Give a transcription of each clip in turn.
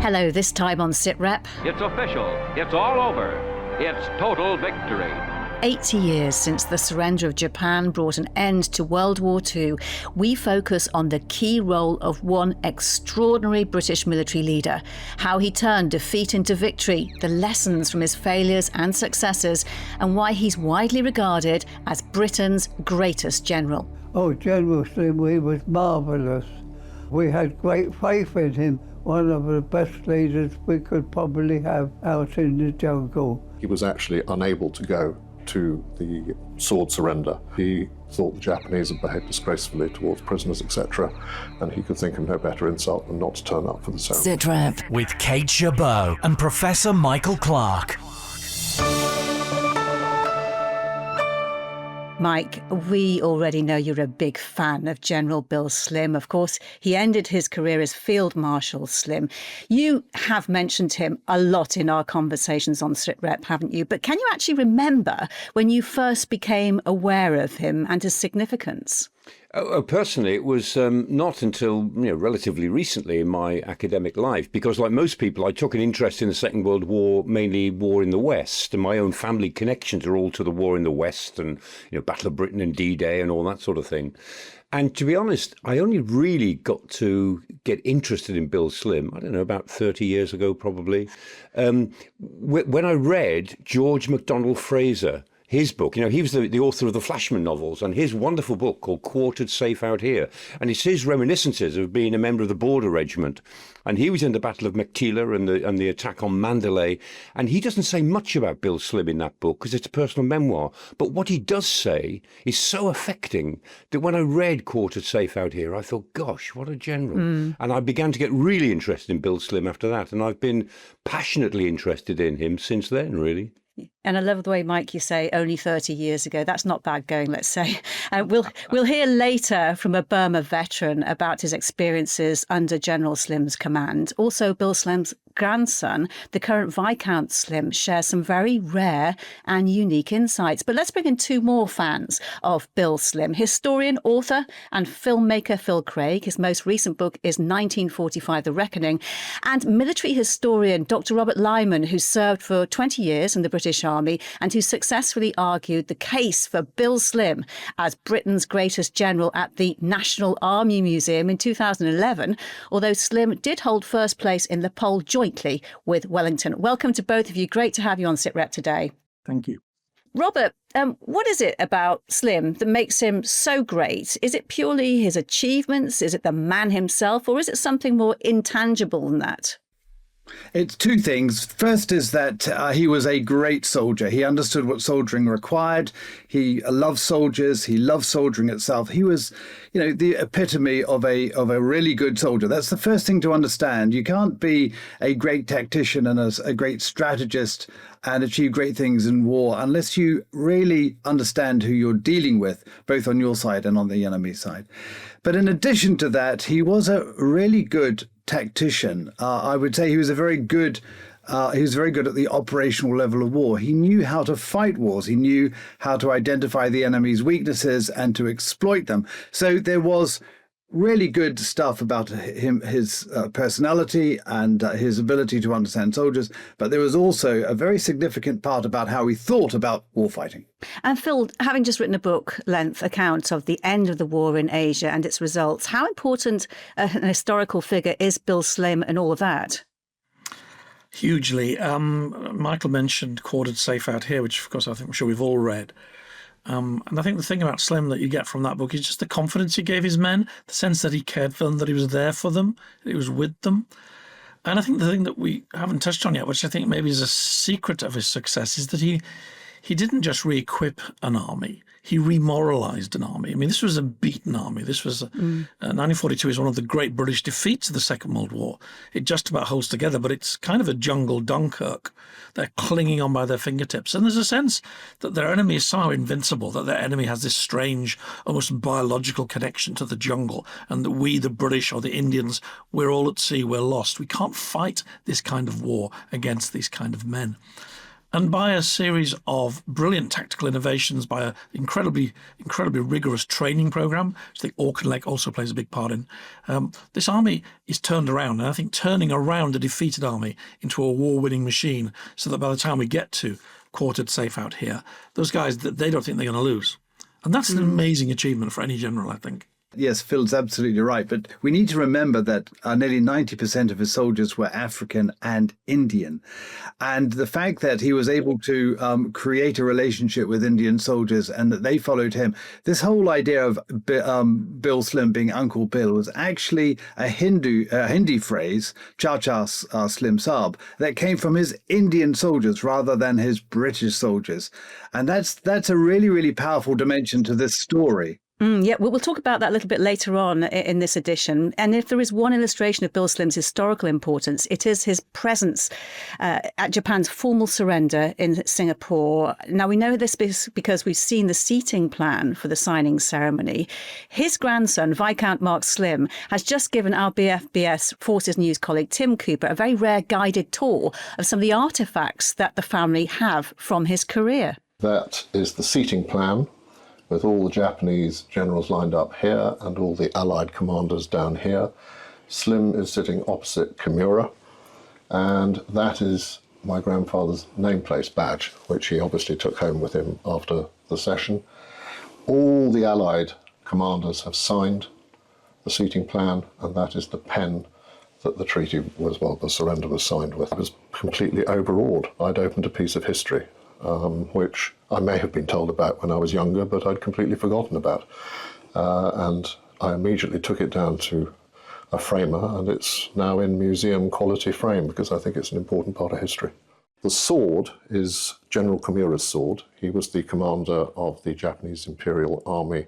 Hello, this time on Sitrep. It's official. It's all over. It's total victory. 80 years since the surrender of Japan brought an end to World War II, we focus on the key role of one extraordinary British military leader, how he turned defeat into victory, the lessons from his failures and successes, and why he's widely regarded as Britain's greatest general. Oh, General Slim, he was marvellous. We had great faith in him. One of the best leaders we could probably have out in the jungle. He was actually unable to go to the sword surrender. He thought the Japanese had behaved disgracefully towards prisoners, etc., and he could think of no better insult than not to turn up for the ceremony. Sitrep with Kate Gerbeau and Professor Michael Clarke. Mike, we already know you're a big fan of General Bill Slim. Of course, he ended his career as Field Marshal Slim. You have mentioned him a lot in our conversations on Sitrep, haven't you? But can you actually remember when you first became aware of him and his significance? Personally, it was not until relatively recently in my academic life, because like most people, I took an interest in the Second World War, mainly war in the West, and my own family connections are all to the war in the West and Battle of Britain and D-Day and all that sort of thing. And to be honest, I only really got to get interested in Bill Slim, I don't know, about 30 years ago probably, when I read George MacDonald Fraser. His book, he was the author of the Flashman novels, and his wonderful book called Quartered Safe Out Here. And it's his reminiscences of being a member of the Border Regiment. And he was in the Battle of Mechila and the attack on Mandalay. And he doesn't say much about Bill Slim in that book because it's a personal memoir. But what he does say is so affecting that when I read Quartered Safe Out Here, I thought, gosh, what a general. And I began to get really interested in Bill Slim after that. And I've been passionately interested in him since then, really. And I love the way, Mike, you say only 30 years ago. That's not bad going, let's say. We'll hear later from a Burma veteran about his experiences under General Slim's command. Also, Bill Slim's grandson, the current Viscount Slim, shares some very rare and unique insights. But let's bring in two more fans of Bill Slim. Historian, author and filmmaker Phil Craig. His most recent book is 1945, The Reckoning. And military historian Dr. Robert Lyman, who served for 20 years in the British Army and who successfully argued the case for Bill Slim as Britain's greatest general at the National Army Museum in 2011, although Slim did hold first place in the poll jointly with Wellington. Welcome to both of you. Great to have you on Sitrep today. Thank you. Robert, what is it about Slim that makes him so great? Is it purely his achievements? Is it the man himself? Or is it something more intangible than that? It's two things. First is that he was a great soldier. He understood what soldiering required. He loved soldiers. He loved soldiering itself. He was, the epitome of a really good soldier. That's the first thing to understand. You can't be a great tactician and a great strategist and achieve great things in war unless you really understand who you're dealing with, both on your side and on the enemy side. But in addition to that, he was a really good tactician. I would say he was very good at the operational level of war. He knew how to fight wars. He knew how to identify the enemy's weaknesses and to exploit them. So there was really good stuff about him, his personality and his ability to understand soldiers. But there was also a very significant part about how he thought about warfighting. And Phil, having just written a book-length account of the end of the war in Asia and its results, how important an historical figure is Bill Slim and all of that? Hugely. Michael mentioned Quartered Safe Out Here, which, of course, I'm sure we've all read. And I think the thing about Slim that you get from that book is just the confidence he gave his men, the sense that he cared for them, that he was there for them, that he was with them. And I think the thing that we haven't touched on yet, which I think maybe is a secret of his success, is that he didn't just re-equip an army. He remoralized an army. I mean, this was a beaten army. This was 1942 is one of the great British defeats of the Second World War. It just about holds together, but it's kind of a jungle Dunkirk. They're clinging on by their fingertips. And there's a sense that their enemy is somehow invincible, that their enemy has this strange, almost biological connection to the jungle, and that we, the British or the Indians, we're all at sea, we're lost. We can't fight this kind of war against these kind of men. And by a series of brilliant tactical innovations, by an incredibly rigorous training program, which the Auchinleck also plays a big part in, this army is turned around. And I think turning around a defeated army into a war-winning machine, so that by the time we get to quartered safe out here, those guys, they don't think they're going to lose. And that's an amazing achievement for any general, I think. Yes, Phil's absolutely right. But we need to remember that nearly 90% of his soldiers were African and Indian. And the fact that he was able to create a relationship with Indian soldiers and that they followed him, this whole idea of Bill Slim being Uncle Bill was actually a Hindi phrase, Cha-Cha Slim Saab, that came from his Indian soldiers rather than his British soldiers. And that's a really, really powerful dimension to this story. Yeah, we'll talk about that a little bit later on in this edition. And if there is one illustration of Bill Slim's historical importance, it is his presence at Japan's formal surrender in Singapore. Now, we know this because we've seen the seating plan for the signing ceremony. His grandson, Viscount Mark Slim, has just given our BFBS Forces News colleague Tim Cooper a very rare guided tour of some of the artefacts that the family have from his career. That is the seating plan, with all the Japanese generals lined up here and all the Allied commanders down here. Slim is sitting opposite Kimura, and that is my grandfather's nameplate badge, which he obviously took home with him after the session. All the Allied commanders have signed the seating plan, and that is the pen that the treaty was, well, the surrender was signed with. I was completely overawed. I'd opened a piece of history, which I may have been told about when I was younger, but I'd completely forgotten about. And I immediately took it down to a framer, and it's now in museum quality frame because I think it's an important part of history. The sword is General Kimura's sword. He was the commander of the Japanese Imperial Army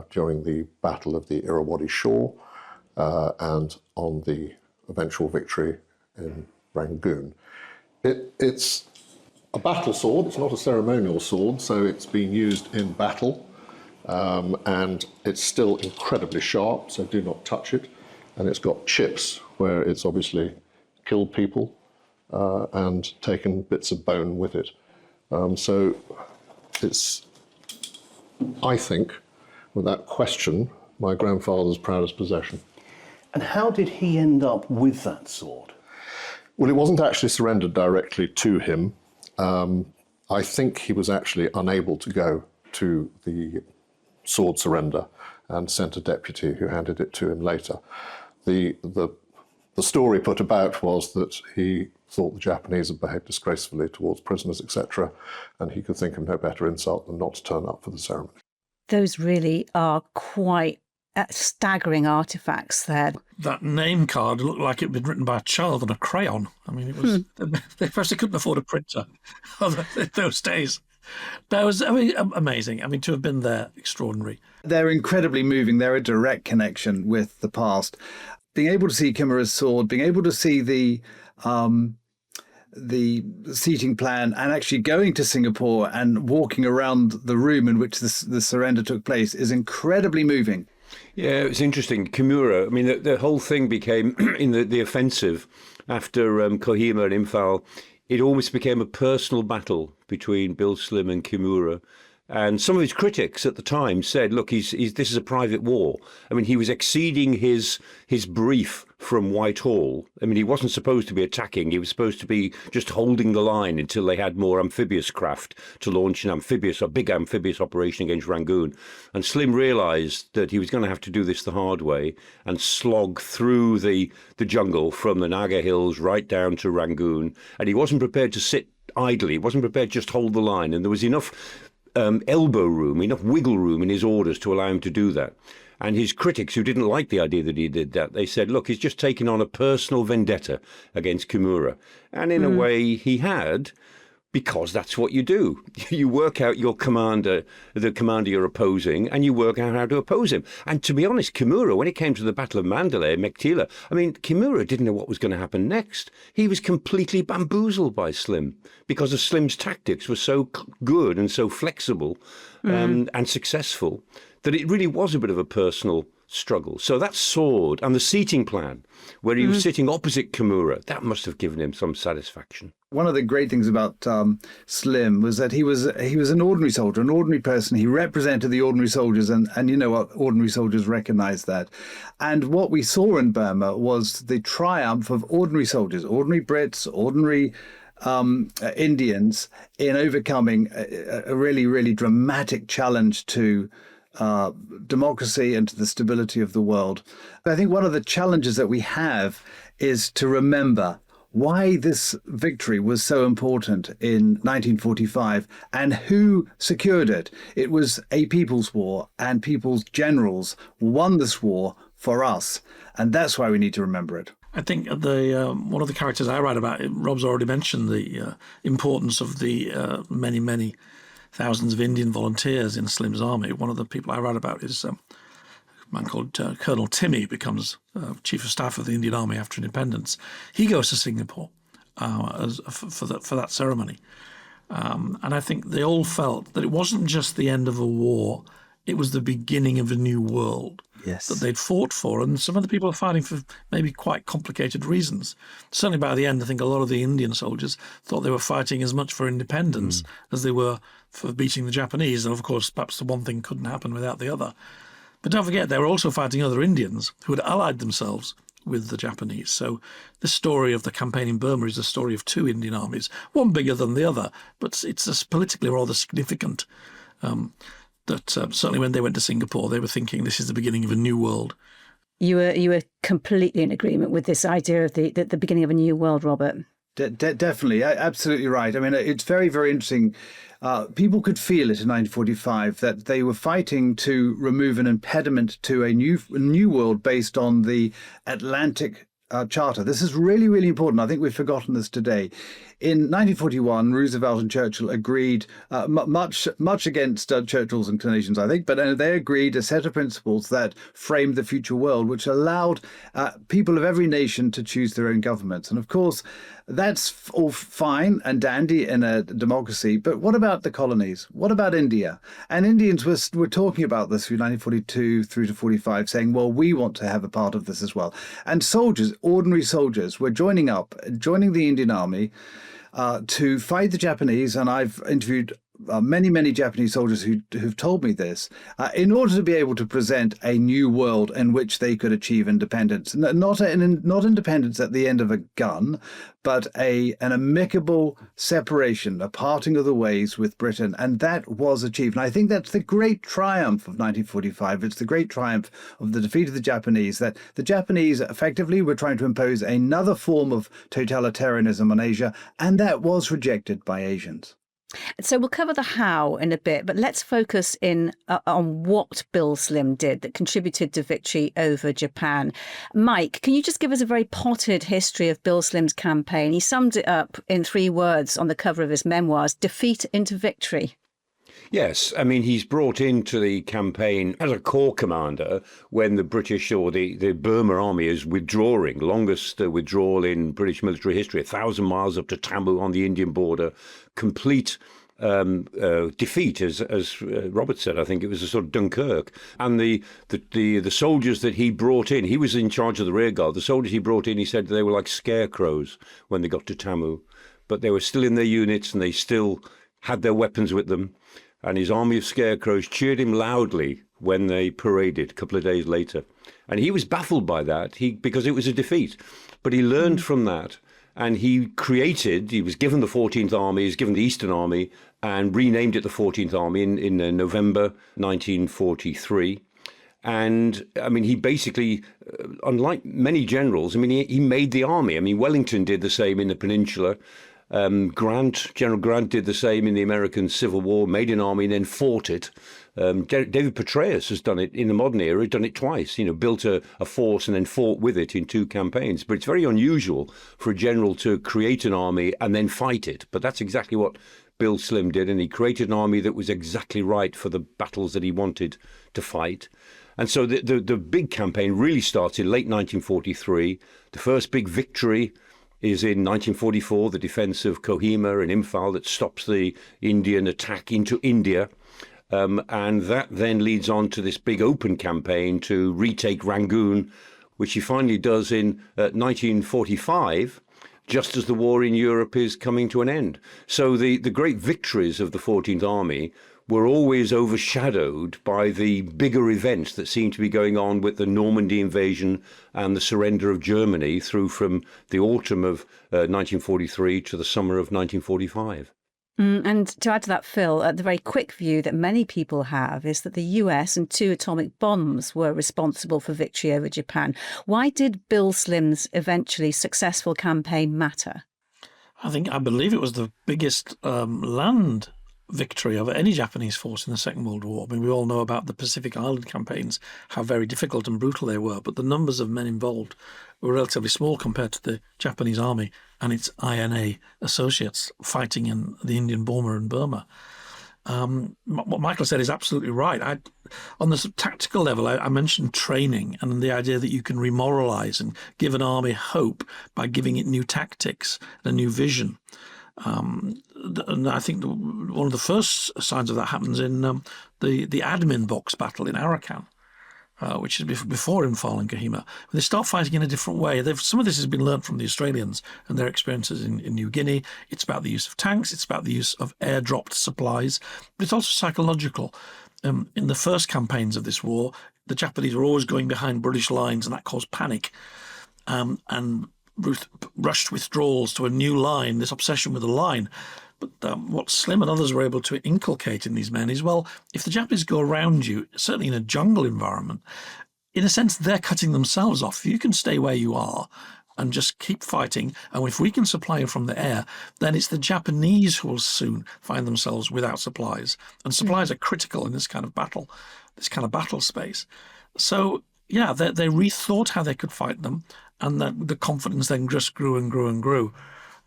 during the Battle of the Irrawaddy Shore and on the eventual victory in Rangoon. It's a battle sword. It's not a ceremonial sword, so it's been used in battle, and it's still incredibly sharp, so do not touch it. And it's got chips where it's obviously killed people and taken bits of bone with it. So it's, I think, without question, my grandfather's proudest possession. And how did he end up with that sword? Well, it wasn't actually surrendered directly to him. I think he was actually unable to go to the sword surrender and sent a deputy who handed it to him later. The story put about was that he thought the Japanese had behaved disgracefully towards prisoners, etc., and he could think of no better insult than not to turn up for the ceremony. Those really are quite staggering artefacts there. That name card looked like it had been written by a child on a crayon. I mean, it was. They couldn't afford a printer in those days. That was, amazing. I mean, to have been there, extraordinary. They're incredibly moving. They're a direct connection with the past. Being able to see Kimura's sword, being able to see the seating plan, and actually going to Singapore and walking around the room in which the surrender took place is incredibly moving. Yeah, it's interesting. Kimura, I mean, the whole thing became, in the offensive after Kohima and Imphal, it almost became a personal battle between Bill Slim and Kimura. And some of his critics at the time said, look, this is a private war. I mean, he was exceeding his brief from Whitehall. I mean, he wasn't supposed to be attacking. He was supposed to be just holding the line until they had more amphibious craft to launch a big amphibious operation against Rangoon. And Slim realised that he was going to have to do this the hard way and slog through the jungle from the Naga Hills right down to Rangoon. And he wasn't prepared to sit idly. He wasn't prepared to just hold the line. And there was enough elbow room, enough wiggle room in his orders to allow him to do that. And his critics, who didn't like the idea that he did that, they said, look, he's just taking on a personal vendetta against Kimura. And in a way he had, because that's what you do. You work out your commander, the commander you're opposing, and you work out how to oppose him. And to be honest, Kimura, when it came to the Battle of Mandalay, Mektila, I mean, Kimura didn't know what was going to happen next. He was completely bamboozled by Slim because of Slim's tactics were so good and so flexible and successful that it really was a bit of a personal struggle. So that sword and the seating plan, where he was sitting opposite Kimura, that must have given him some satisfaction. One of the great things about Slim was that he was an ordinary soldier, an ordinary person. He represented the ordinary soldiers, and you know what, ordinary soldiers recognized that. And what we saw in Burma was the triumph of ordinary soldiers, ordinary Brits, ordinary Indians, in overcoming a really, really dramatic challenge to democracy and to the stability of the world. I think one of the challenges that we have is to remember why this victory was so important in 1945 and who secured it. It was a people's war, and people's generals won this war for us, and that's why we need to remember it. I think one of the characters I write about, Rob's already mentioned the importance of the many thousands of Indian volunteers in Slim's army. One of the people I write about is a man called Colonel Timmy, becomes Chief of Staff of the Indian Army after independence. He goes to Singapore for that ceremony. And I think they all felt that it wasn't just the end of a war, it was the beginning of a new world. Yes. That they'd fought for. And some of the people are fighting for maybe quite complicated reasons. Certainly by the end, I think a lot of the Indian soldiers thought they were fighting as much for independence as they were for beating the Japanese. And of course, perhaps the one thing couldn't happen without the other. But don't forget, they were also fighting other Indians who had allied themselves with the Japanese. So the story of the campaign in Burma is the story of two Indian armies, one bigger than the other, but it's politically rather significant that certainly when they went to Singapore, they were thinking this is the beginning of a new world. You were completely in agreement with this idea of the beginning of a new world, Robert. Definitely, absolutely right. I mean, it's very, very interesting. People could feel it in 1945 that they were fighting to remove an impediment to a new world based on the Atlantic Charter. This is really, really important. I think we've forgotten this today. In 1941, Roosevelt and Churchill agreed, much against Churchill's inclinations, I think, but they agreed a set of principles that framed the future world, which allowed people of every nation to choose their own governments. And of course, that's all fine and dandy in a democracy, but what about the colonies? What about India? And Indians were talking about this through 1942 through to 45, saying, well, we want to have a part of this as well. And soldiers, ordinary soldiers, were joining the Indian Army to fight the Japanese. And I've interviewed many Japanese soldiers who've told me this, in order to be able to present a new world in which they could achieve independence. Not independence at the end of a gun, but an amicable separation, a parting of the ways with Britain. And that was achieved. And I think that's the great triumph of 1945. It's the great triumph of the defeat of the Japanese, that the Japanese effectively were trying to impose another form of totalitarianism on Asia, and that was rejected by Asians. So we'll cover the how in a bit, but let's focus in on what Bill Slim did that contributed to victory over Japan. Mike, can you just give us a very potted history of Bill Slim's campaign? He summed it up in 3 words on the cover of his memoirs: defeat into victory. Yes, I mean, he's brought into the campaign as a corps commander when the British or the Burma army is withdrawing, longest withdrawal in British military history, 1,000 miles up to Tammu on the Indian border, complete defeat, as Robert said. I think it was a sort of Dunkirk. And the soldiers that he brought in, he was in charge of the rear guard. The soldiers he brought in, he said they were like scarecrows when they got to Tammu, but they were still in their units and they still had their weapons with them. And his army of scarecrows cheered him loudly when they paraded a couple of days later. And he was baffled by that because it was a defeat. But he learned from that, and he was given the 14th Army, he was given the Eastern Army, and renamed it the 14th Army in November 1943. And, I mean, he basically, unlike many generals, I mean, he made the army. I mean, Wellington did the same in the Peninsula. General Grant did the same in the American Civil War, made an army and then fought it. David Petraeus has done it in the modern era. He's done it twice, built a force and then fought with it in 2 campaigns. But it's very unusual for a general to create an army and then fight it. But that's exactly what Bill Slim did. And he created an army that was exactly right for the battles that he wanted to fight. And so the big campaign really starts in late 1943. The first big victory is in 1944, the defense of Kohima and Imphal that stops the Indian attack into India. And that then leads on to this big open campaign to retake Rangoon, which he finally does in 1945. just as the war in Europe is coming to an end. So the great victories of the 14th Army were always overshadowed by the bigger events that seemed to be going on with the Normandy invasion and the surrender of Germany through from the autumn of 1943 to the summer of 1945. And to add to that, Phil, the very quick view that many people have is that the US and 2 atomic bombs were responsible for victory over Japan. Why did Bill Slim's eventually successful campaign matter? I believe it was the biggest land victory over any Japanese force in the Second World War. I mean, we all know about the Pacific Island campaigns, how very difficult and brutal they were, but the numbers of men involved were relatively small compared to the Japanese army and its INA associates fighting in the Indian Burma and Burma. What Michael said is absolutely right. On the tactical level, I mentioned training and the idea that you can remoralize and give an army hope by giving it new tactics and a new vision. And I think one of the first signs of that happens in the admin box battle in Arakan, which is before Imphal and Kohima. When they start fighting in a different way, some of this has been learnt from the Australians and their experiences in New Guinea. It's about the use of tanks, it's about the use of air-dropped supplies, but it's also psychological. In the first campaigns of this war, the Japanese were always going behind British lines, and that caused panic. And rushed withdrawals to a new line, this obsession with the line. But what Slim and others were able to inculcate in these men is, well, if the Japanese go around you, certainly in a jungle environment, in a sense, they're cutting themselves off. You can stay where you are and just keep fighting. And if we can supply you from the air, then it's the Japanese who will soon find themselves without supplies. And supplies are critical in this kind of battle space. So, yeah, they rethought how they could fight them. And the confidence then just grew and grew and grew.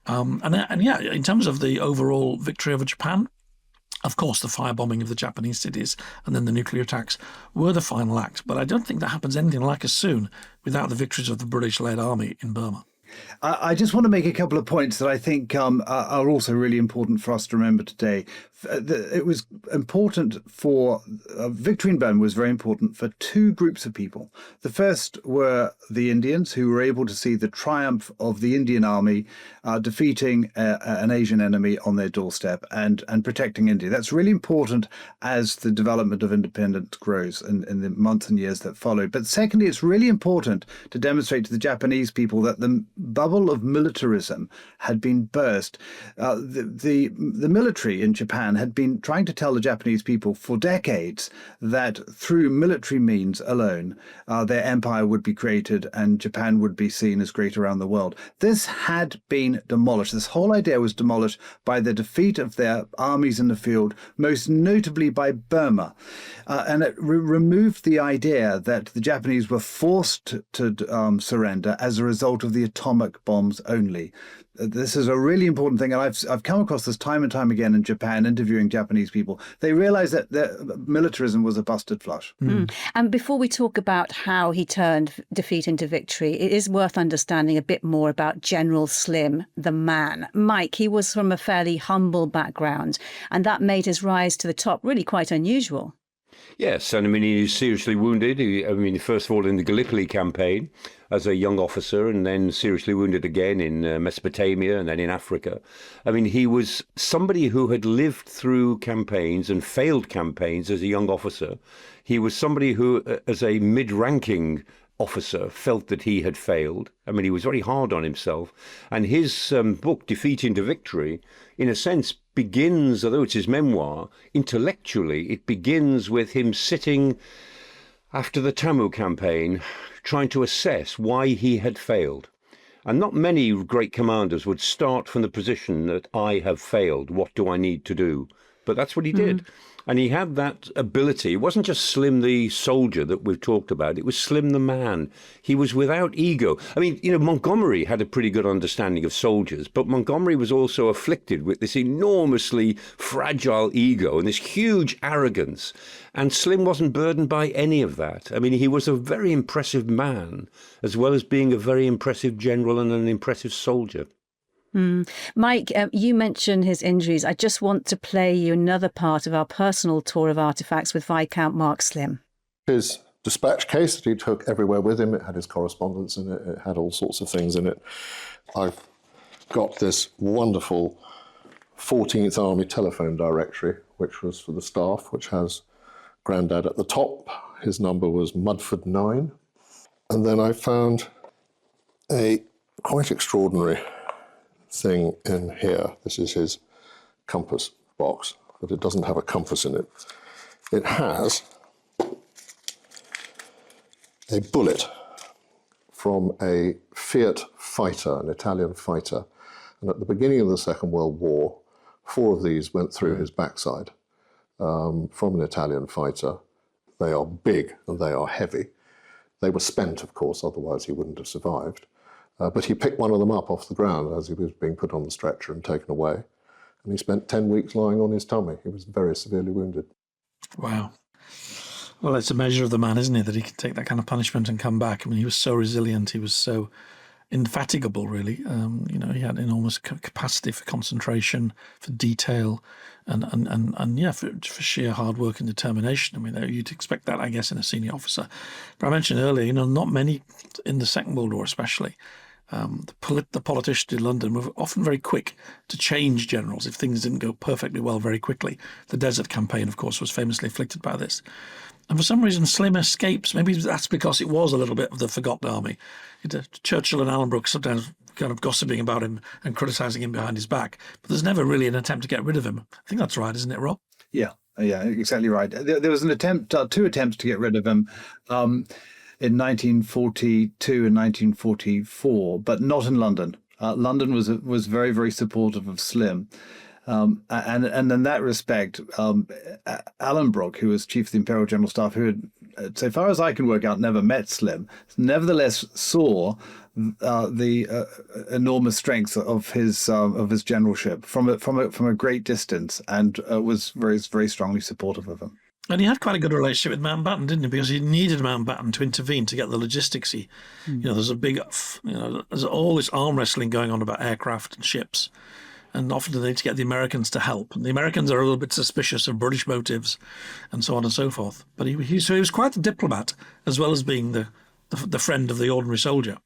And yeah, in terms of the overall victory over Japan, of course, the firebombing of the Japanese cities and then the nuclear attacks were the final act. But I don't think that happens anything like as soon without the victories of the British-led army in Burma. I just want to make a couple of points that I think are also really important for us to remember today. It was important for victory in Burma was very important for 2 groups of people. The first were the Indians, who were able to see the triumph of the Indian army defeating an Asian enemy on their doorstep and protecting India. That's really important as the development of independence grows in the months and years that followed. But secondly, it's really important to demonstrate to the Japanese people that the bubble of militarism had been burst. The military in Japan had been trying to tell the Japanese people for decades that through military means alone, their empire would be created and Japan would be seen as great around the world. This had been demolished. This whole idea was demolished by the defeat of their armies in the field, most notably by Burma. And it removed the idea that the Japanese were forced to surrender as a result of the atomic bombs only. This is a really important thing, and I've come across this time and time again in Japan, interviewing Japanese people. They realize that militarism was a busted flush. And before we talk about how he turned defeat into victory, it is worth understanding a bit more about General Slim, the man. Mike, he was from a fairly humble background, and that made his rise to the top really quite unusual. Yes, and I mean, he was seriously wounded. First of all, in the Gallipoli campaign as a young officer, and then seriously wounded again in Mesopotamia and then in Africa. I mean, he was somebody who had lived through campaigns and failed campaigns as a young officer. He was somebody who, as a mid-ranking officer, felt that he had failed. I mean, he was very hard on himself. And his book, Defeat into Victory, in a sense, begins, although it's his memoir, intellectually, it begins with him sitting after the Tamu campaign, trying to assess why he had failed. And not many great commanders would start from the position that I have failed, what do I need to do? But that's what he did. And he had that ability. It wasn't just Slim the soldier that we've talked about. It was Slim the man. He was without ego. I mean, Montgomery had a pretty good understanding of soldiers, but Montgomery was also afflicted with this enormously fragile ego and this huge arrogance. And Slim wasn't burdened by any of that. I mean, he was a very impressive man, as well as being a very impressive general and an impressive soldier. Mike, you mentioned his injuries. I just want to play you another part of our personal tour of artefacts with Viscount Mark Slim. His dispatch case that he took everywhere with him, it had his correspondence in it, it had all sorts of things in it. I've got this wonderful 14th Army telephone directory, which was for the staff, which has Grandad at the top. His number was Mudford 9. And then I found a quite extraordinary thing in here. This is his compass box, but it doesn't have a compass in it. It has a bullet from a Fiat fighter, an Italian fighter. And at the beginning of the Second World War, 4 of these went through his backside from an Italian fighter. They are big and they are heavy. They were spent, of course, otherwise he wouldn't have survived. But he picked one of them up off the ground as he was being put on the stretcher and taken away. And he spent 10 weeks lying on his tummy. He was very severely wounded. Wow. Well, it's a measure of the man, isn't it, that he can take that kind of punishment and come back. I mean, he was so resilient. He was so indefatigable, really. He had enormous capacity for concentration, for detail, and yeah, for sheer hard work and determination. I mean, you'd expect that, I guess, in a senior officer. But I mentioned earlier, not many in the Second World War, especially. The politicians in London were often very quick to change generals if things didn't go perfectly well very quickly. The Desert Campaign, of course, was famously afflicted by this. And for some reason, Slim escapes. Maybe that's because it was a little bit of the forgotten army. Churchill and Alan Brooke sometimes kind of gossiping about him and criticising him behind his back. But there's never really an attempt to get rid of him. I think that's right, isn't it, Rob? Yeah, exactly right. There was an attempt, 2 attempts to get rid of him in 1942 and 1944, but not in London. London was very, very supportive of Slim. And in that respect, Alan Brooke, who was chief of the Imperial General Staff, who had, so far as I can work out, never met Slim, nevertheless saw the enormous strength of his generalship from a great distance, and was very, very strongly supportive of him. And he had quite a good relationship with Mountbatten, didn't he? Because he needed Mountbatten to intervene to get the logistics. There's a big, there's all this arm wrestling going on about aircraft and ships. And often they need to get the Americans to help. And the Americans are a little bit suspicious of British motives and so on and so forth. But he was quite a diplomat, as well as being the friend of the ordinary soldier.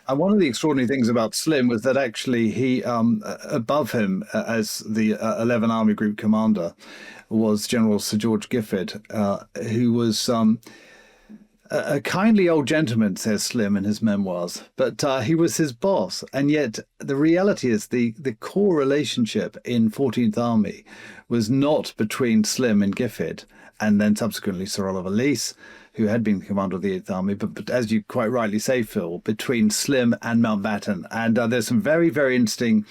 And one of the extraordinary things about Slim was that actually he, above him as the 11 Army Group commander, was General Sir George Gifford, who was a kindly old gentleman, says Slim in his memoirs, but he was his boss. And yet the reality is the core relationship in 14th Army was not between Slim and Gifford, and then subsequently Sir Oliver Leese, who had been commander of the 8th Army, but as you quite rightly say, Phil, between Slim and Mountbatten. And there's some very, very interesting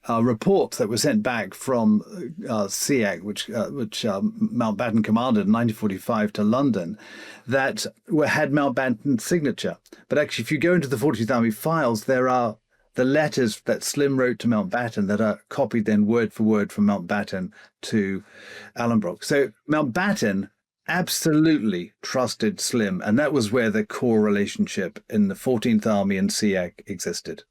reports that were sent back from SEAC, which Mountbatten commanded in 1945 to London, that had Mountbatten's signature. But actually, if you go into the 14th Army files, there are the letters that Slim wrote to Mountbatten that are copied then word for word from Mountbatten to Alan Brooke. So Mountbatten absolutely trusted Slim, and that was where the core relationship in the 14th Army and SEAC existed.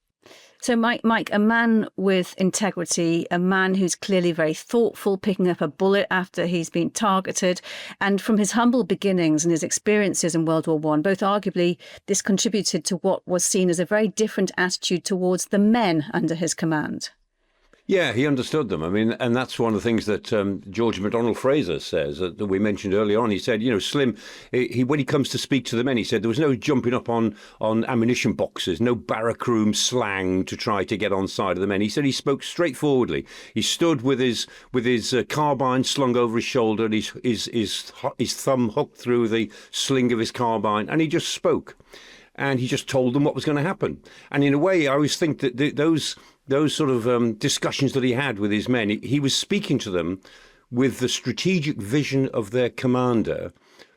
So, Mike, a man with integrity, a man who's clearly very thoughtful, picking up a bullet after he's been targeted. And from his humble beginnings and his experiences in World War I, both arguably this contributed to what was seen as a very different attitude towards the men under his command. Yeah, he understood them. I mean, and that's one of the things that George MacDonald Fraser says that we mentioned earlier on. He said, Slim, when he comes to speak to the men, he said there was no jumping up on ammunition boxes, no barrack room slang to try to get on side of the men. He said he spoke straightforwardly. He stood with his carbine slung over his shoulder, and his thumb hooked through the sling of his carbine, and he just spoke. And he just told them what was going to happen. And in a way, I always think that those sort of discussions that he had with his men, he was speaking to them with the strategic vision of their commander,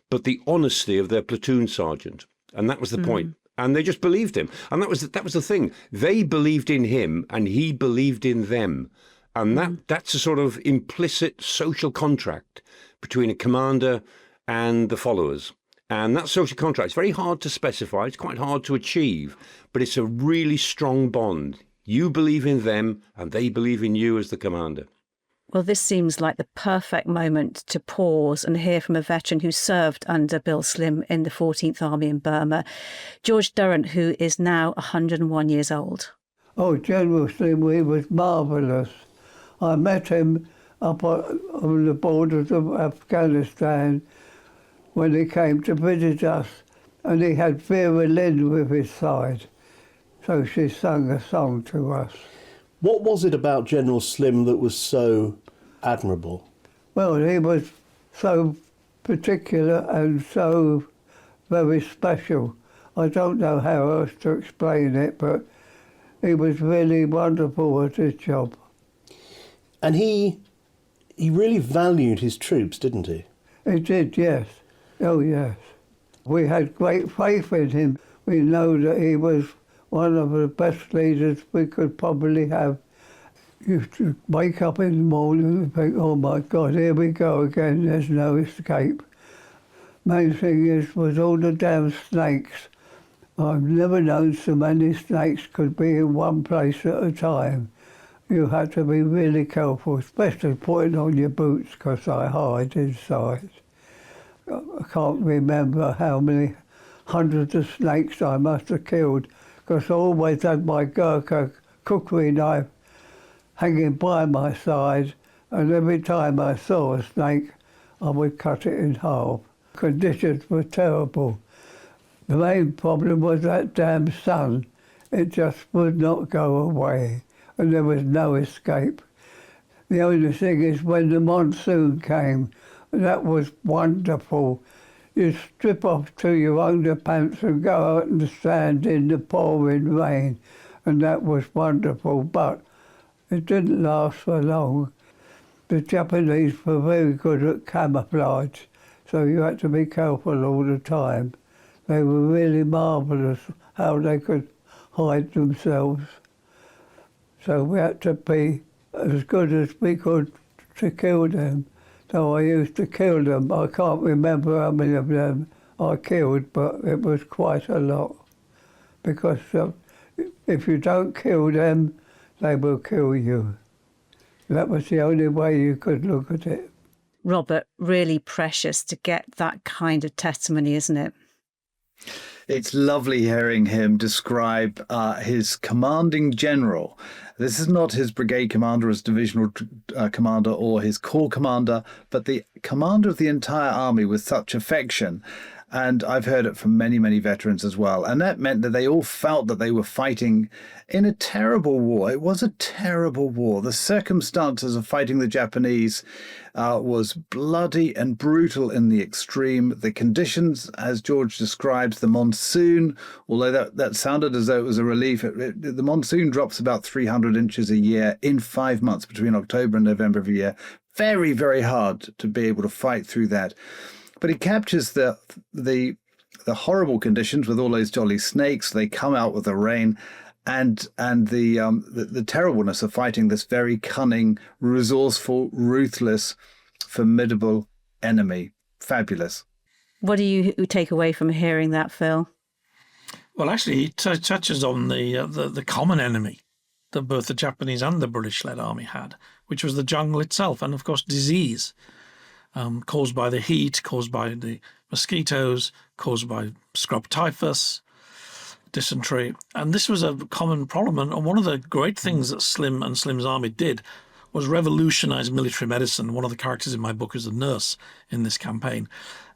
but the honesty of their platoon sergeant. And that was the point. And they just believed him. And that was the thing. They believed in him and he believed in them. And that's a sort of implicit social contract between a commander and the followers. And that social contract is very hard to specify. It's quite hard to achieve, but it's a really strong bond. You believe in them and they believe in you as the commander. Well, this seems like the perfect moment to pause and hear from a veteran who served under Bill Slim in the 14th Army in Burma, George Durrant, who is now 101 years old. Oh, General Slim, he was marvellous. I met him up on the borders of Afghanistan when he came to visit us, and he had Vera Lynn with his side. So she sang a song to us. What was it about General Slim that was so admirable? Well, he was so particular and so very special. I don't know how else to explain it, but he was really wonderful at his job. And he really valued his troops, didn't he? He did, yes. Oh, yes. We had great faith in him. We know that he was one of the best leaders we could probably have. Used to wake up in the morning and think, oh my God, here we go again, there's no escape. Main thing was all the damn snakes. I've never known so many snakes could be in one place at a time. You had to be really careful, especially putting on your boots, because I hide inside. I can't remember how many hundreds of snakes I must have killed, because I always had my Gurkha cookery knife hanging by my side, and every time I saw a snake, I would cut it in half. Conditions were terrible. The main problem was that damn sun. It just would not go away, and there was no escape. The only thing is when the monsoon came, that was wonderful. You strip off to your underpants and go out and stand in the pouring rain, and that was wonderful, but it didn't last for long. The Japanese were very good at camouflage, so you had to be careful all the time. They were really marvellous how they could hide themselves. So we had to be as good as we could to kill them. So I used to kill them. I can't remember how many of them I killed, but it was quite a lot. Because if you don't kill them, they will kill you. That was the only way you could look at it. Robert, really precious to get that kind of testimony, isn't it? It's lovely hearing him describe his commanding general. This is not his brigade commander, his divisional commander, or his corps commander, but the commander of the entire army with such affection. And I've heard it from many, many veterans as well. And that meant that they all felt that they were fighting in a terrible war. It was a terrible war. The circumstances of fighting the Japanese was bloody and brutal in the extreme. The conditions, as George describes, the monsoon, although that sounded as though it was a relief, the monsoon drops about 300 inches a year in 5 months between October and November of a year. Very, very hard to be able to fight through that. But he captures the horrible conditions with all those jolly snakes. They come out with the rain, and the terribleness of fighting this very cunning, resourceful, ruthless, formidable enemy. Fabulous. What do you take away from hearing that, Phil? Well, actually, he touches on the common enemy that both the Japanese and the British-led army had, which was the jungle itself, and of course disease. Caused by the heat, caused by the mosquitoes, caused by scrub typhus, dysentery. And this was a common problem. And one of the great things that Slim and Slim's army did was revolutionize military medicine. One of the characters in my book is a nurse in this campaign.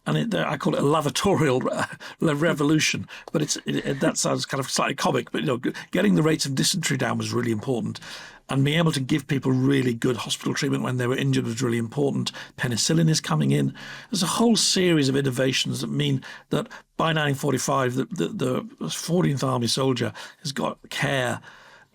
And I call it a lavatorial revolution, but that sounds kind of slightly comic. But getting the rates of dysentery down was really important, and being able to give people really good hospital treatment when they were injured was really important. Penicillin is coming in. There's a whole series of innovations that mean that by 1945, the 14th Army soldier has got care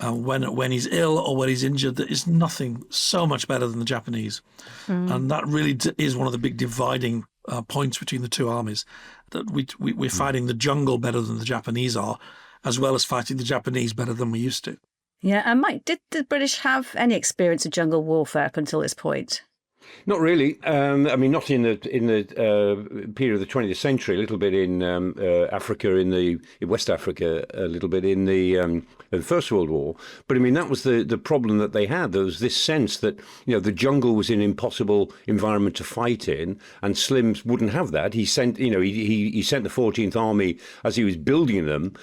when he's ill or when he's injured. That is nothing so much better than the Japanese, and that really is one of the big dividing points between the two armies, that we're fighting the jungle better than the Japanese are, as well as fighting the Japanese better than we used to. Yeah, and Mike, did the British have any experience of jungle warfare up until this point? Not really. I mean, not in the period of the 20th century. A little bit in Africa, in West Africa, a little bit in the First World War. But I mean, that was the problem that they had. There was this sense that the jungle was an impossible environment to fight in, and Slim wouldn't have that. He sent he sent the 14th Army as he was building them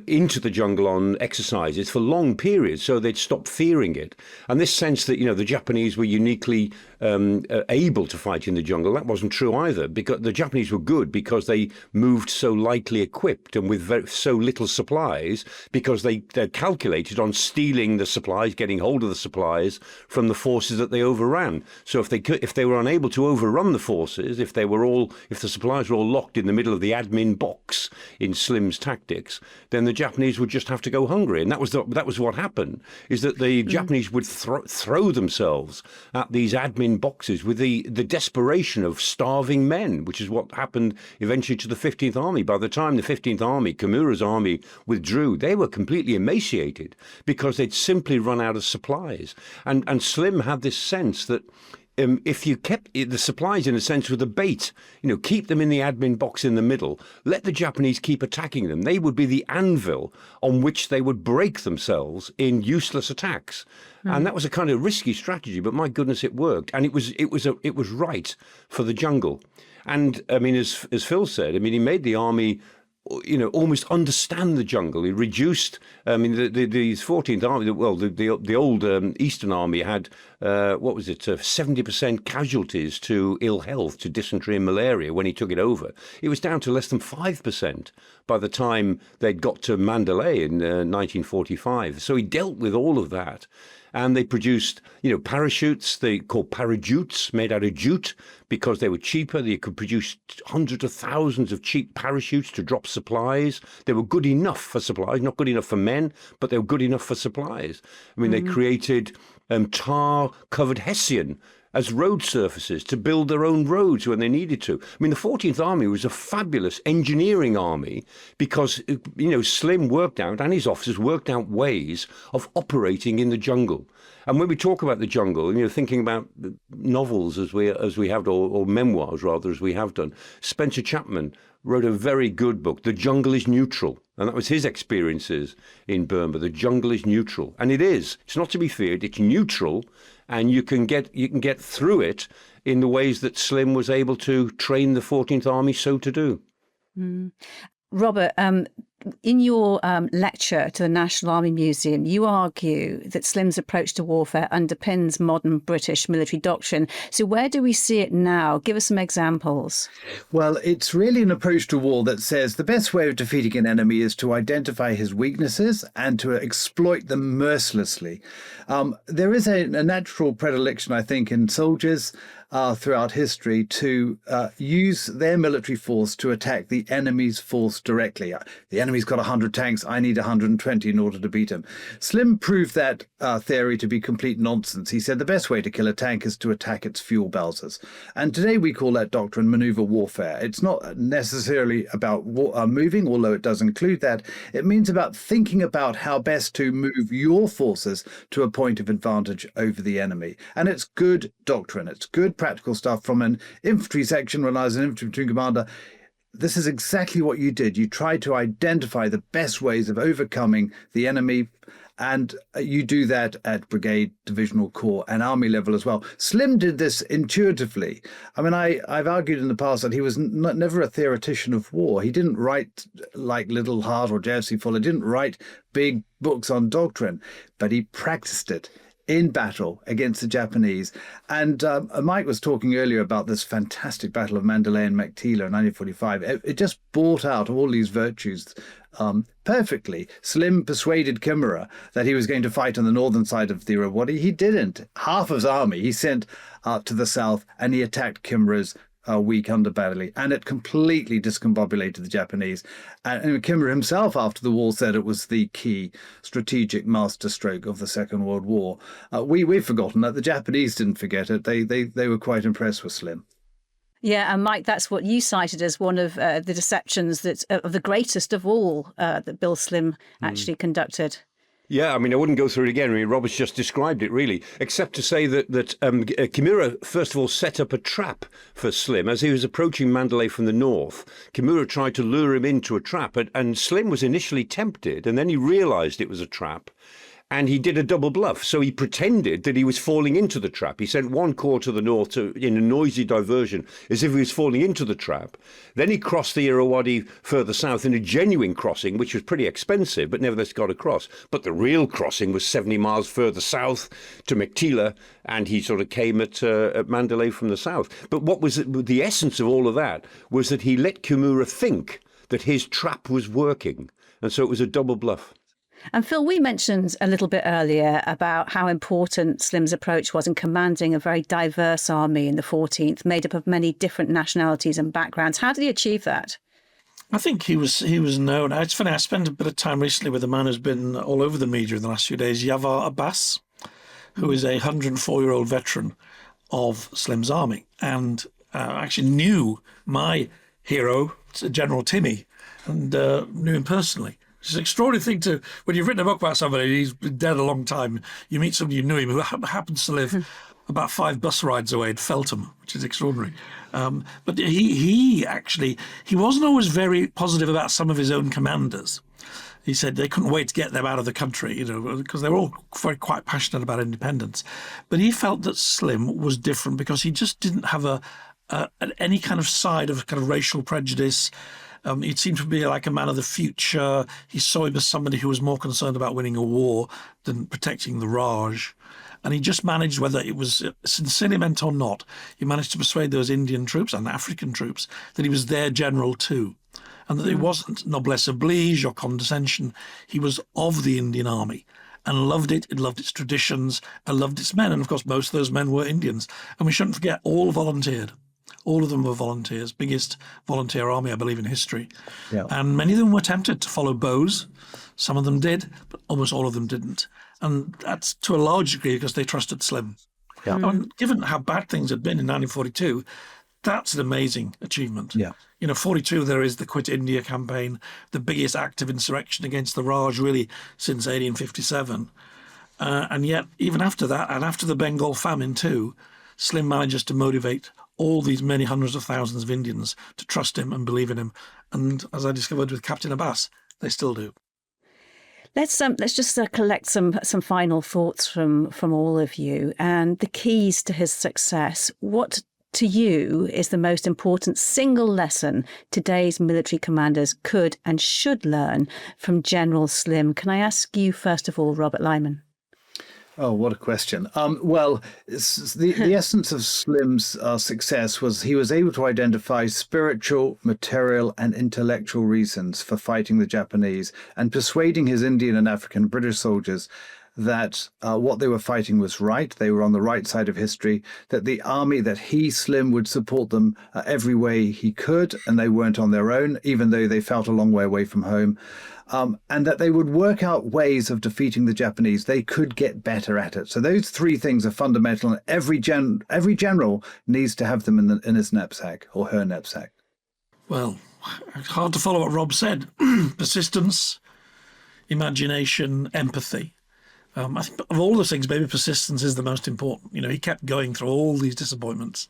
into the jungle on exercises for long periods, so they'd stop fearing it. And this sense that the Japanese were uniquely able to fight in the jungle, that wasn't true either, because the Japanese were good because they moved so lightly equipped and with so little supplies, because they calculated on stealing the supplies, getting hold of the supplies from the forces that they overran. So if they were unable to overrun the forces, if the supplies were all locked in the middle of the admin box in Slim's tactics, then the Japanese would just have to go hungry. And that was what happened, is that the Japanese would throw themselves at these admin boxes with the desperation of starving men, which is what happened eventually to the 15th Army. By the time the 15th Army, Kimura's army, withdrew, they were completely emaciated because they'd simply run out of supplies. And Slim had this sense that if you kept the supplies, in a sense, with a bait, keep them in the admin box in the middle, let the Japanese keep attacking them. They would be the anvil on which they would break themselves in useless attacks. And that was a kind of risky strategy, but my goodness, it worked. And it was right for the jungle. And I mean, as Phil said, I mean, he made the army almost understand the jungle. He reduced, I mean, the 14th Army, well, the old Eastern Army had, 70% casualties to ill health, to dysentery and malaria when he took it over. It was down to less than 5% by the time they'd got to Mandalay in 1945. So he dealt with all of that. And they produced, parachutes, they called parajutes, made out of jute, because they were cheaper. They could produce hundreds of thousands of cheap parachutes to drop supplies. They were good enough for supplies, not good enough for men, but they were good enough for supplies. I mean, they created tar-covered hessian as road surfaces to build their own roads when they needed to. I mean, the 14th Army was a fabulous engineering army because, Slim worked out, and his officers worked out ways of operating in the jungle. And when we talk about the jungle, thinking about novels as we have, or memoirs rather, as we have done, Spencer Chapman wrote a very good book, The Jungle is Neutral. And that was his experiences in Burma. The jungle is neutral. And it is. It's not to be feared. It's neutral. And you can get through it in the ways that Slim was able to train the 14th Army so to do. Robert, in your lecture to the National Army Museum, you argue that Slim's approach to warfare underpins modern British military doctrine. So where do we see it now? Give us some examples. Well, it's really an approach to war that says the best way of defeating an enemy is to identify his weaknesses and to exploit them mercilessly. There is a natural predilection, I think, in soldiers throughout history to use their military force to attack the enemy's force directly. The enemy's got 100 tanks, I need 120 in order to beat him. Slim proved that theory to be complete nonsense. He said the best way to kill a tank is to attack its fuel bowsers. And today we call that doctrine maneuver warfare. It's not necessarily about moving, although it does include that. It means about thinking about how best to move your forces to a point of advantage over the enemy. And it's good doctrine. It's good practical stuff from an infantry section when I was an infantry platoon commander. This is exactly what you did. You tried to identify the best ways of overcoming the enemy, and you do that at brigade, divisional, corps, and army level as well. Slim did this intuitively. I mean, I've argued in the past that he was never a theoretician of war. He didn't write like Little Hart or J.F.C. Fuller, didn't write big books on doctrine, but he practiced it in battle against the Japanese. And Mike was talking earlier about this fantastic Battle of Mandalay and Mekhtila in 1945. It just brought out all these virtues perfectly. Slim persuaded Kimura that he was going to fight on the northern side of the Irrawaddy. He didn't. Half of his army he sent to the south, and he attacked Kimura's weak underbelly, and it completely discombobulated the Japanese. And Kimura himself, after the war, said it was the key strategic masterstroke of the Second World War. We've forgotten that. The Japanese didn't forget it. They were quite impressed with Slim. Yeah, and Mike, that's what you cited as one of the deceptions of the greatest of all that Bill Slim actually conducted. Yeah, I mean, I wouldn't go through it again. I mean, Robert's just described it, really, except to say that Kimura, first of all, set up a trap for Slim. As he was approaching Mandalay from the north, Kimura tried to lure him into a trap, and Slim was initially tempted, and then he realised it was a trap. And he did a double bluff. So he pretended that he was falling into the trap. He sent one corps to the north in a noisy diversion as if he was falling into the trap. Then he crossed the Irrawaddy further south in a genuine crossing, which was pretty expensive, but nevertheless got across. But the real crossing was 70 miles further south to Mektila, and he sort of came at Mandalay from the south. But what was the essence of all of that was that he let Kimura think that his trap was working. And so it was a double bluff. And Phil, we mentioned a little bit earlier about how important Slim's approach was in commanding a very diverse army in the 14th, made up of many different nationalities and backgrounds. How did he achieve that? I think he was known. It's funny, I spent a bit of time recently with a man who's been all over the media in the last few days, Yavar Abbas, who is a 104-year-old veteran of Slim's army and actually knew my hero, General Timmy, and knew him personally. It's an extraordinary thing to, when you've written a book about somebody, he's been dead a long time, you meet somebody you knew him who happens to live about 5 bus rides away at Feltham, which is extraordinary. But he wasn't always very positive about some of his own commanders. He said they couldn't wait to get them out of the country, because they were all quite passionate about independence. But he felt that Slim was different because he just didn't have any kind of side of kind of racial prejudice. He seemed to be like a man of the future. He saw him as somebody who was more concerned about winning a war than protecting the Raj. And he just managed, whether it was sincerely meant or not, he managed to persuade those Indian troops and African troops that he was their general too. And that it wasn't noblesse oblige or condescension. He was of the Indian army and loved it. It loved its traditions and loved its men. And of course, most of those men were Indians. And we shouldn't forget, all volunteered. All of them were volunteers, biggest volunteer army, I believe, in history. Yeah. And many of them were tempted to follow Bose. Some of them did, but almost all of them didn't. And that's to a large degree because they trusted Slim. Yeah. And given how bad things had been in 1942, that's an amazing achievement. Yeah. 42, there is the Quit India campaign, the biggest act of insurrection against the Raj really since 1857. And yet, even after that, and after the Bengal famine too, Slim manages to motivate all these many hundreds of thousands of Indians to trust him and believe in him. And as I discovered with Captain Abbas, they still do. Let's just collect some final thoughts from all of you and the keys to his success. What to you is the most important single lesson today's military commanders could and should learn from General Slim? Can I ask you first of all, Robert Lyman? Oh, what a question. Well, the essence of Slim's success was he was able to identify spiritual, material and intellectual reasons for fighting the Japanese and persuading his Indian and African British soldiers that what they were fighting was right. They were on the right side of history, that the army, that he, Slim, would support them every way he could, and they weren't on their own, even though they felt a long way away from home. And that they would work out ways of defeating the Japanese. They could get better at it. So those 3 things are fundamental, and every general needs to have them in his knapsack or her knapsack. Well, hard to follow what Rob said. Persistence, imagination, empathy. I think of all those things, maybe persistence is the most important. He kept going through all these disappointments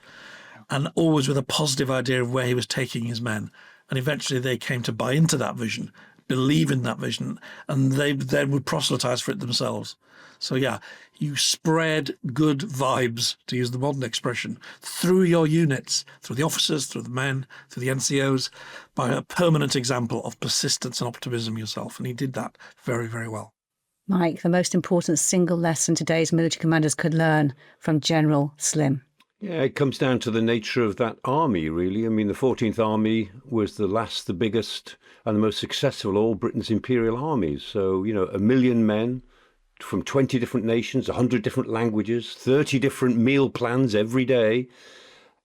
and always with a positive idea of where he was taking his men. And eventually they came to buy into that vision, believe in that vision, and they then would proselytize for it themselves. So yeah, you spread good vibes, to use the modern expression, through your units, through the officers, through the men, through the NCOs, by a permanent example of persistence and optimism yourself. And he did that very, very well. Mike, the most important single lesson today's military commanders could learn from General Slim? Yeah, it comes down to the nature of that army, really. I mean, the 14th Army was the last, the biggest and the most successful of all Britain's imperial armies. So, 1 million men from 20 different nations, 100 different languages, 30 different meal plans every day.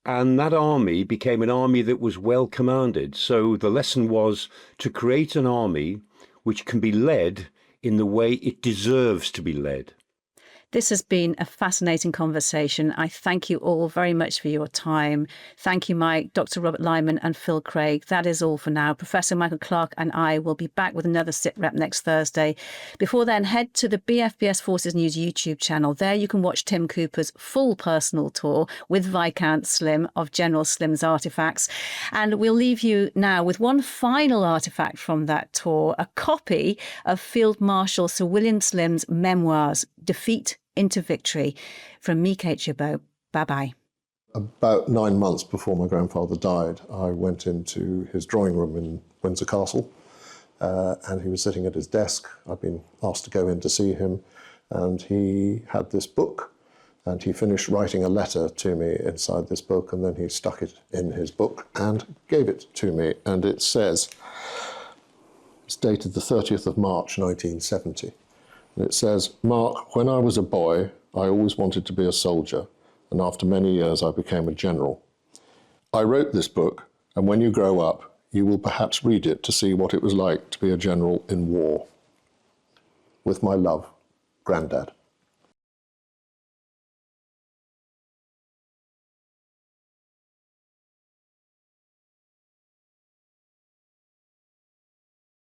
And that army became an army that was well commanded. So the lesson was to create an army which can be led in the way it deserves to be led. This has been a fascinating conversation. I thank you all very much for your time. Thank you, Mike, Dr. Robert Lyman and Phil Craig. That is all for now. Professor Michael Clarke and I will be back with another Sitrep next Thursday. Before then, head to the BFBS Forces News YouTube channel. There you can watch Tim Cooper's full personal tour with Viscount Slim of General Slim's artefacts. And we'll leave you now with one final artefact from that tour, a copy of Field Marshal Sir William Slim's memoirs, Defeat into Victory. From me, Kate Gerbeau. Bye-bye. About 9 months before my grandfather died, I went into his drawing room in Windsor Castle, and he was sitting at his desk. I'd been asked to go in to see him, and he had this book, and he finished writing a letter to me inside this book, and then he stuck it in his book and gave it to me. And it says, it's dated the 30th of March 1970. And it says, "Mark, when I was a boy, I always wanted to be a soldier, and after many years I became a general. I wrote this book, and when you grow up, you will perhaps read it to see what it was like to be a general in war. With my love, Grandad."